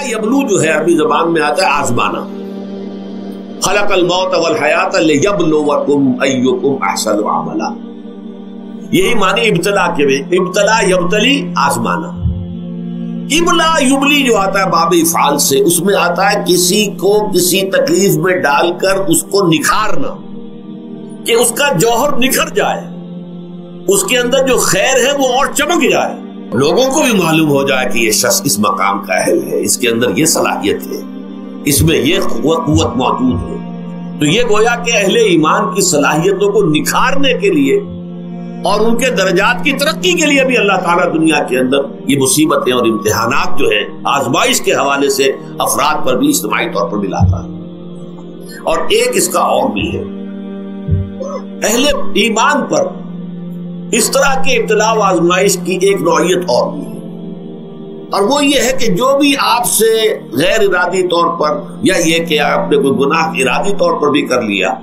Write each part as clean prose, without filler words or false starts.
یبلو جو ہے عربی زبان میں آتا ہے آزمانا. خلق الموت والحیات لیبلوکم ایکم احسن عملا. یہی معنی ابتلا کے بھی. ابتلا یبتلی آزمانا. ابلا یبلی جو آتا ہے باب افعال سے، اس میں آتا ہے کسی کو کسی تکلیف میں ڈال کر اس کو نکھارنا، کہ اس کا جوہر نکھر جائے، اس کے اندر جو خیر ہے وہ اور چمک جائے، لوگوں کو بھی معلوم ہو جائے کہ یہ شخص اس مقام کا اہل ہے، اس کے اندر یہ صلاحیت ہے، اس میں یہ قوت موجود ہے. تو یہ گویا کہ اہل ایمان کی صلاحیتوں کو نکھارنے کے لیے اور ان کے درجات کی ترقی کے لیے بھی اللہ تعالیٰ دنیا کے اندر یہ مصیبتیں اور امتحانات جو ہیں آزمائش کے حوالے سے افراد پر بھی اجتماعی طور پر بھی لاتا ہے. اور ایک اس کا اور بھی ہے، اہل ایمان پر اس طرح کے ابتلاء و آزمائش کی ایک نوعیت اور بھی ہے، اور وہ یہ ہے کہ جو بھی آپ سے غیر ارادی طور پر یا یہ کہ آپ نے کوئی گناہ ارادی طور پر بھی کر لیا،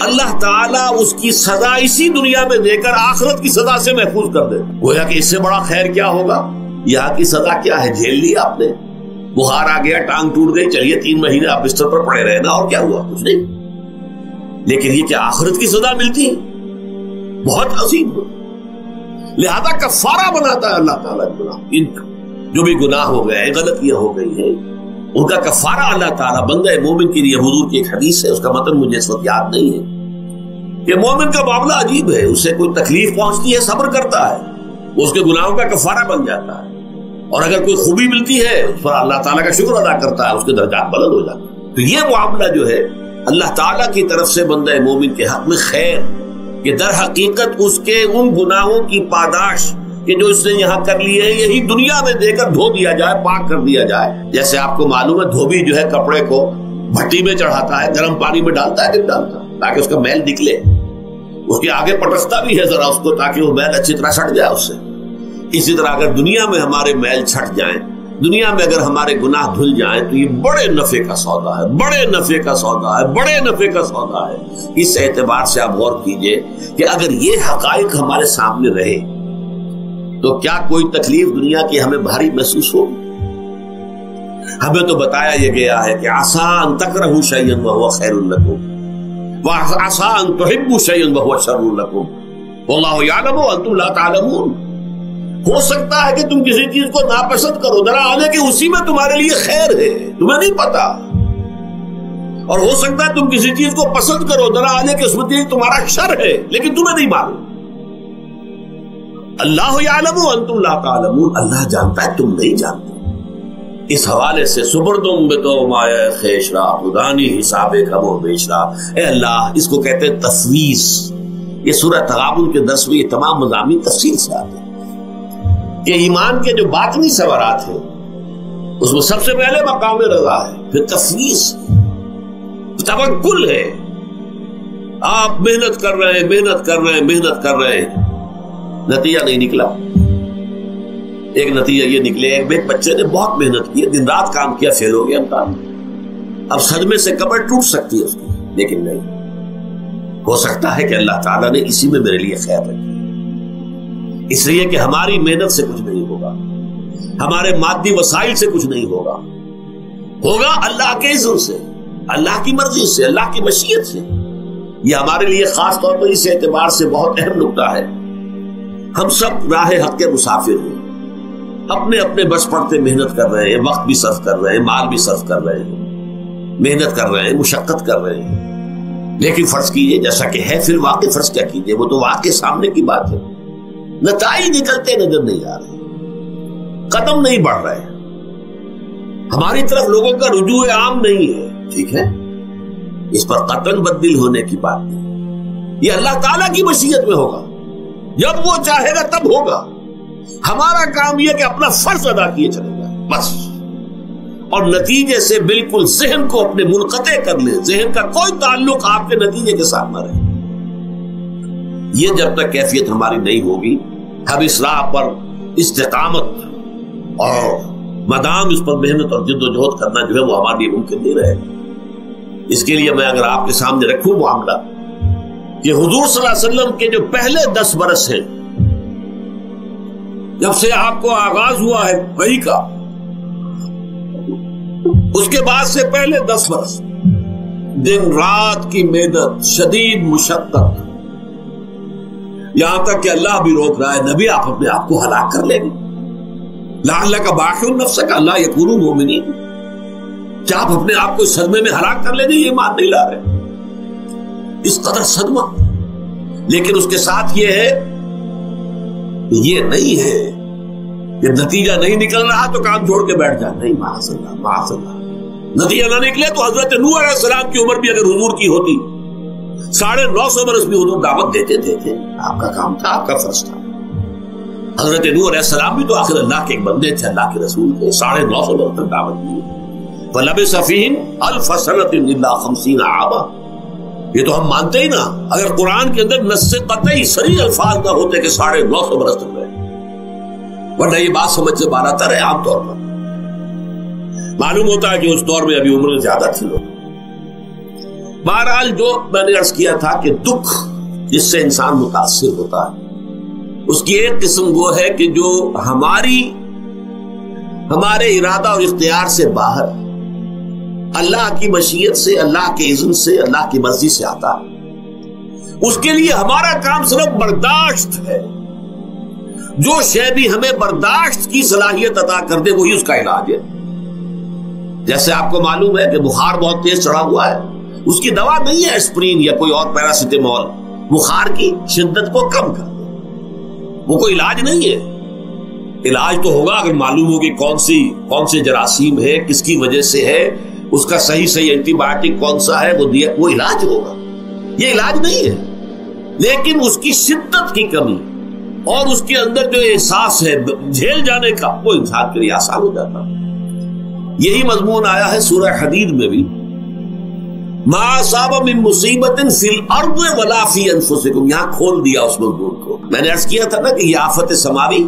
اللہ تعالیٰ اس کی سزا اسی دنیا میں دے کر آخرت کی سزا سے محفوظ کر دے. گویا کہ اس سے بڑا خیر کیا ہوگا؟ یہاں کی سزا کیا ہے؟ جھیل لی آپ نے، بخار آ گیا، ٹانگ ٹوٹ گئی، چلیے 3 مہینے آپ بستر پر پڑے رہے نا، اور کیا ہوا؟ کچھ نہیں. لیکن یہ کہ آخرت کی سزا ملتی بہت عظیم ہو، لہذا کفارہ بناتا ہے اللہ تعالیٰ گناہ. ان جو بھی گناہ ہو گئے ہیں، غلطیاں ہو گئی ہیں، ان کا کفارہ اللہ تعالیٰ بندہ مومن کے لیے. حضور کی ایک حدیث ہے، اس کا متن مجھے اس وقت یاد نہیں ہے، کہ مومن کا معاملہ عجیب ہے. اسے کوئی تکلیف پہنچتی ہے، صبر کرتا ہے، اس کے گناہوں کا کفارہ بن جاتا ہے، اور اگر کوئی خوبی ملتی ہے اس پر اللہ تعالیٰ کا شکر ادا کرتا ہے، اس کے درجات بلند ہو جاتے ہیں. تو یہ معاملہ جو ہے اللہ تعالیٰ کی طرف سے بندہ مومن کے حق میں خیر، کہ در حقیقت اس کے ان گناہوں کی پاداش کہ جو اس نے یہاں کر لیے ہیں، یہی دنیا میں دے کر دھو دیا جائے، پاک کر دیا جائے. جیسے آپ کو معلوم ہے دھوبی جو ہے کپڑے کو بھٹی میں چڑھاتا ہے، گرم پانی میں ڈالتا ہے کہ ڈالتا ہے تاکہ اس کا میل نکلے، اس کے آگے پٹکتا بھی ہے ذرا اس کو تاکہ وہ میل اچھی طرح چھٹ جائے اس سے. اسی طرح اگر دنیا میں ہمارے میل چھٹ جائیں، دنیا میں اگر ہمارے گناہ دھل جائیں، تو یہ بڑے نفع کا سودا ہے، بڑے نفع کا سودا ہے، بڑے نفع کا سودا ہے. اس اعتبار سے آپ غور کیجئے کہ اگر یہ حقائق ہمارے سامنے رہے تو کیا کوئی تکلیف دنیا کی ہمیں بھاری محسوس ہوگی؟ ہمیں تو بتایا یہ گیا ہے کہ عسیٰ ان تکرہوا شیئا وہو خیر لکم وعسیٰ ان تحبوا شیئا وہو شر لکم واللہ یعلم وانتم لا تعلمون. ہو سکتا ہے کہ تم کسی چیز کو ناپسند کرو، ذرا آنے کہ اسی میں تمہارے لیے خیر ہے، تمہیں نہیں پتا، اور ہو سکتا ہے تم کسی چیز کو پسند کرو، ذرا آنے کہ اس میں تمہارا شر ہے، لیکن تمہیں نہیں معلوم. اللہ یعلم وانتم لا تعلمون، اللہ جانتا ہے تم نہیں جانتے. اس حوالے سے سبردم بتو مایا خیشرا خدانی حساب کم و بیشرا. اے اللہ، اس کو کہتے ہیں تفویض. یہ سورہ تغابن کے 10 میں یہ تمام مضامین تفصیل سے آتے ہیں کہ ایمان کے جو باطنی ثمرات ہیں اس میں سب سے پہلے مقام رضا ہے، پھر تفویض، توکل ہے. آپ محنت کر رہے ہیں، محنت کر رہے ہیں، محنت کر رہے ہیں، نتیجہ نہیں نکلا. ایک نتیجہ یہ نکلے، ایک بچے نے بہت محنت کی، دن رات کام کیا، فیل ہو گیا امتحان. اب صدمے سے کمر ٹوٹ سکتی ہے اس کی، لیکن نہیں، ہو سکتا ہے کہ اللہ تعالیٰ نے اسی میں میرے لیے خیر رکھی. اس لیے کہ ہماری محنت سے کچھ نہیں ہوگا، ہمارے مادی وسائل سے کچھ نہیں ہوگا، ہوگا اللہ کے اذن سے، اللہ کی مرضی سے، اللہ کی مشیت سے. یہ ہمارے لیے خاص طور پر اس اعتبار سے بہت اہم نکتہ ہے. ہم سب راہ حق کے مسافر ہیں، اپنے اپنے بس پڑتے محنت کر رہے ہیں، وقت بھی صرف کر رہے ہیں، مال بھی صرف کر رہے ہیں، محنت کر رہے ہیں، مشقت کر رہے ہیں. لیکن فرض کیجئے جیسا کہ ہے، پھر واقع فرض کیا کیجئے، وہ تو واقع سامنے کی بات ہے، نتائج نکلتے نظر نہیں آ رہے، قدم نہیں بڑھ رہے، ہماری طرف لوگوں کا رجوع عام نہیں ہے. ٹھیک ہے، اس پر قطعاً بدل ہونے کی بات نہیں، یہ اللہ تعالیٰ کی مشیت میں ہوگا، جب وہ چاہے گا تب ہوگا. ہمارا کام یہ کہ اپنا فرض ادا کیے چلے گا بس، اور نتیجے سے بالکل ذہن کو اپنے منقطع کر لیں، ذہن کا کوئی تعلق آپ کے نتیجے کے ساتھ نہ رہے. یہ جب تک کیفیت ہماری نہیں ہوگی، ہم اس راہ پر استقامت اور مدام اس پر محنت اور جد و جہد کرنا جو ہے وہ ہمارے لیے ممکن نہیں رہے گا. اس کے لیے میں اگر آپ کے سامنے رکھوں معاملہ کہ حضور صلی اللہ علیہ وسلم کے جو پہلے 10 برس ہیں، جب سے آپ کو آغاز ہوا ہے وحی کا، اس کے بعد سے پہلے 10 برس دن رات کی محنت، شدید مشقت، یہاں تک کہ اللہ بھی روک رہا ہے نبی آپ اپنے آپ کو ہلاک کر لیں گے، لعلک باخع نفسک الا یکونوا مؤمنین، کیا آپ اپنے آپ کو اس صدمے میں ہلاک کر لیں گے؟ یہ مان نہیں لا رہے، اس قدر صدمہ۔ لیکن اس کے ساتھ یہ ہے، یہ نہیں ہے کہ نتیجہ نہیں نکل رہا تو کام چھوڑ کے بیٹھ جائے، نہیں، معاذ اللہ معاذ اللہ، نتیجہ نہ نکلے تو حضرت نوح علیہ السلام کی عمر بھی اگر حضور کی ہوتی 950 برس بھی حضور دعوت دیتے تھے، آپ کا کام تھا، آپ کا فرض تھا۔ حضرت نوح علیہ السلام بھی تو آخر اللہ کے ایک بندے تھے، اللہ کے رسول تھے، 950 برس تک دعوت دی۔ فَلَبِثَ فِيهِمْ أَلْفَ سَنَةٍ إِلَّا 50 عَامًا، یہ تو ہم مانتے ہی نا، اگر قرآن کے اندر نص قطعی صریح الفاظ نہ ہوتے کہ 950 برس تک رہے، ورنہ یہ بات سمجھ سے باہر آتا رہے۔ عام طور پر معلوم ہوتا ہے کہ اس دور میں ابھی عمر زیادہ تھی لوگ۔ بہرحال جو میں نے عرض کیا تھا کہ دکھ جس سے انسان متاثر ہوتا ہے، اس کی ایک قسم وہ ہے کہ جو ہمارے ارادہ اور اختیار سے باہر، اللہ کی مشیت سے، اللہ کے اذن سے، اللہ کی مرضی سے آتا ہے۔ اس کے لیے ہمارا کام صرف برداشت ہے۔ جو شے بھی ہمیں برداشت کی صلاحیت عطا کر دے وہی اس کا علاج ہے۔ جیسے آپ کو معلوم ہے کہ بخار بہت تیز چڑھا ہوا ہے، اس کی دوا نہیں ہے اسپرین یا کوئی اور پیراسیٹامول، بخار کی شدت کو کم کر دے، وہ کوئی علاج نہیں ہے۔ علاج تو ہوگا اگر معلوم ہو کہ کون سے جراثیم ہے، کس کی وجہ سے ہے، اس کا صحیح اینٹی بایوٹک کون سا ہے، وہ علاج ہوگا۔ یہ علاج نہیں ہے، لیکن اس کی شدت کی کمی اور اس کے اندر جو احساس ہے جھیل جانے کا، وہ انسان کے لیے آسان ہو جاتا۔ یہی مضمون آیا ہے سورہ حدید میں بھی، ما اصاب من مصیبت فی الارض ولا فی انفسکم، یہاں کھول دیا اس مضمون کو۔ میں نے عرض کیا تھا نا کہ یہ آفت سماوی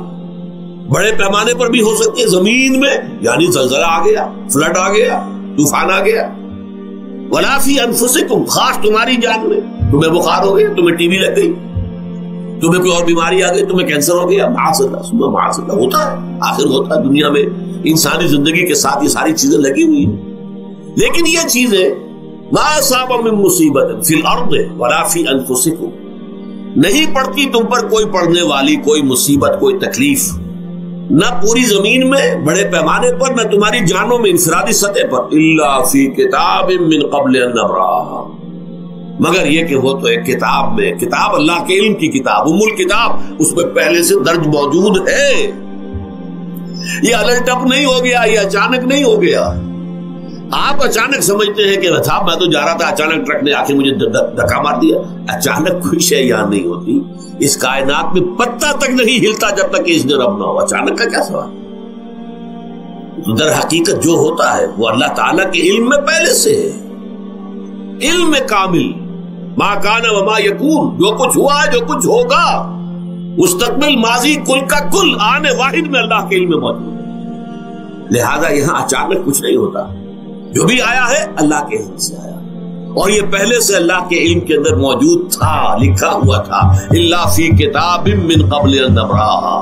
بڑے پیمانے پر بھی ہو سکتی ہے، زمین میں یعنی زلزلہ آ گیا، فلڈ آ گیا، طوفان آ گیا، ولا فی انفسکم، خاص تمہاری جان میں، تمہیں بخار ہو گیا، تمہیں ٹی بی لگ گئی، تمہیں کوئی اور بیماری آ گئی، تمہیں کینسر ہو گیا، معاذ اللہ ہوتا ہے، آخر ہوتا ہے، دنیا میں انسانی زندگی کے ساتھ یہ ساری چیزیں لگی ہوئی ہیں۔ لیکن یہ چیزیں ما اصاب من مصیبت فی الارض ولا فی انفسکم، نہیں پڑتی تم پر کوئی پڑنے والی کوئی مصیبت، کوئی تکلیف، نہ پوری زمین میں بڑے پیمانے پر، نہ تمہاری جانوں میں انفرادی سطح پر، الا فی کتاب من قبل ان نبرأھا، مگر یہ کہ وہ تو ایک کتاب میں، کتاب اللہ کے علم کی کتاب، ام الکتاب، اس میں پہلے سے درج موجود ہے۔ یہ الٹ اپ نہیں ہو گیا، یہ اچانک نہیں ہو گیا۔ آپ اچانک سمجھتے ہیں کہ صاحب میں تو جا رہا تھا، اچانک ٹرک نے آ کے مجھے دھکا مار دیا۔ اچانک کوئی شے یہاں نہیں ہوتی، اس کائنات میں پتہ تک نہیں ہلتا جب تک کہ اس نے رب نہ ہو۔ اچانک کا کیا سوال؟ در حقیقت جو ہوتا ہے وہ اللہ تعالیٰ کے علم میں پہلے سے ہے، علم کامل، ما کان وما یکون، جو کچھ ہوا ہے، جو کچھ ہوگا، مستقبل، ماضی، کل کا کل، آنے واحد میں اللہ کے علم میں موجود ہے۔ لہذا یہاں اچانک کچھ نہیں ہوتا، جو بھی آیا ہے اللہ کے علم سے آیا، اور یہ پہلے سے اللہ کے علم کے اندر موجود تھا، لکھا ہوا تھا، الا فی کتاب من قبل ان نبرأھا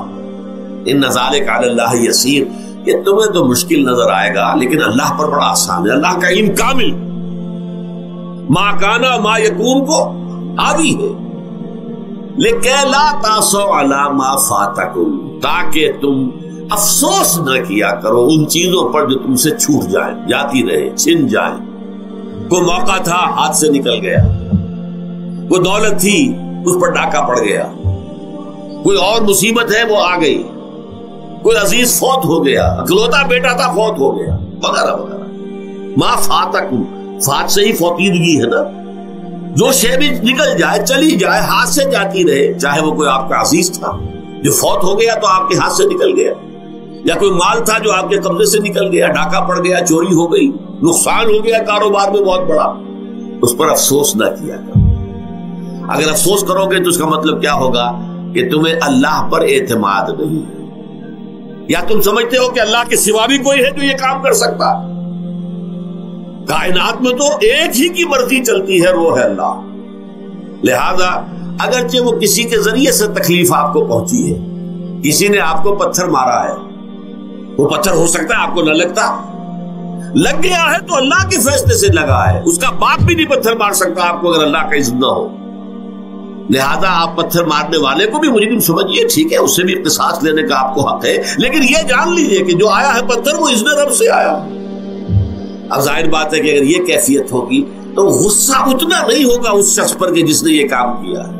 ان ذلک علی اللہ یسیر۔ یہ تمہیں تو مشکل نظر آئے گا لیکن اللہ پر بڑا آسان ہے، اللہ کا علم کامل، ما کانا ما یکون کو حاوی ہے۔ لِکَیْ لَا تَأْسَوْا عَلَىٰ مَا فَاتَکُم، تاکہ تم افسوس نہ کیا کرو ان چیزوں پر جو تم سے چھوٹ جائیں، جاتی رہے، چھن جائیں۔ کوئی موقع تھا ہاتھ سے نکل گیا، کوئی دولت تھی اس پر ڈاکہ پڑ گیا، کوئی اور مصیبت ہے وہ آ گئی، کوئی عزیز فوت ہو گیا، اکلوتا بیٹا تھا فوت ہو گیا، وغیرہ وغیرہ۔ ما فاتکم، فات سے ہی فوتیدگی ہے نا، جو شے بھی نکل جائے، چلی جائے، ہاتھ سے جاتی رہے، چاہے وہ کوئی آپ کا عزیز تھا جو فوت ہو گیا تو آپ کے ہاتھ سے نکل گیا، یا کوئی مال تھا جو آپ کے قبضے سے نکل گیا، ڈاکہ پڑ گیا، چوری ہو گئی، نقصان ہو گیا کاروبار میں بہت بڑا، اس پر افسوس نہ کیا کرو۔ اگر افسوس کرو گے تو اس کا مطلب کیا ہوگا کہ تمہیں اللہ پر اعتماد نہیں ہے، یا تم سمجھتے ہو کہ اللہ کے سوا بھی کوئی ہے جو یہ کام کر سکتا۔ کائنات میں تو ایک ہی کی مرضی چلتی ہے، وہ ہے اللہ۔ لہذا اگرچہ وہ کسی کے ذریعے سے تکلیف آپ کو پہنچی ہے، کسی نے آپ کو پتھر مارا ہے، وہ پتھر ہو سکتا ہے آپ کو نہ لگتا، لگ گیا ہے تو اللہ کے فیصلے سے لگا ہے، اس کا باپ بھی نہیں پتھر مار سکتا آپ کو اگر اللہ کا اذن نہ ہو. لہذا آپ پتھر مارنے والے کو بھی مجرم سمجھیے، ٹھیک ہے، اس سے بھی قصاص لینے کا آپ کو حق ہے، لیکن یہ جان لیجئے کہ جو آیا ہے پتھر وہ اذن رب سے آیا. اب ظاہر بات ہے کہ اگر یہ کیفیت ہوگی تو غصہ اتنا نہیں ہوگا اس شخص پر کہ جس نے یہ کام کیا ہے،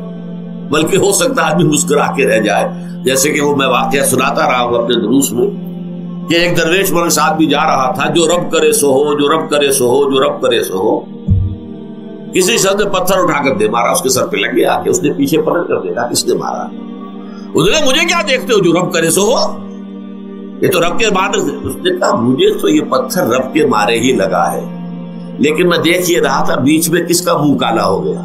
بلکہ ہو سکتا ہے آدمی مسکرا کے رہ جائے. جیسے کہ وہ میں واقعہ سناتا رہا ہوں اپنے دروس میں کہ ایک درویش ملک صاحب بھی جا رہا تھا، جو رب کرے سو ہو، جو رب کرے سو ہو، جو رب کرے سو ہو. کسی شخص نے پتھر اٹھا کر دے مارا، اس کے سر پہ لگ گیا کہ اس نے پیچھے پلٹ کر دیکھا کس نے مارا. اس نے مجھے کیا دیکھتے ہو، جو رب کرے سو ہو، یہ تو رب کے مارے. اس نے کہا مجھے تو یہ پتھر رب کے مارے ہی لگا ہے، لیکن میں دیکھ یہ رہا تھا بیچ میں کس کا منہ کالا ہو گیا،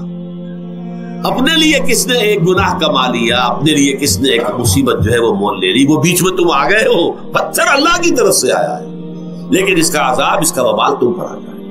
اپنے لیے کس نے ایک گناہ کما لیا، اپنے لیے کس نے ایک مصیبت جو ہے وہ مول لے لی، وہ بیچ میں تم آ گئے ہو. پتھر اللہ کی طرف سے آیا ہے، لیکن اس کا عذاب، اس کا وبال تم پر آتا ہے.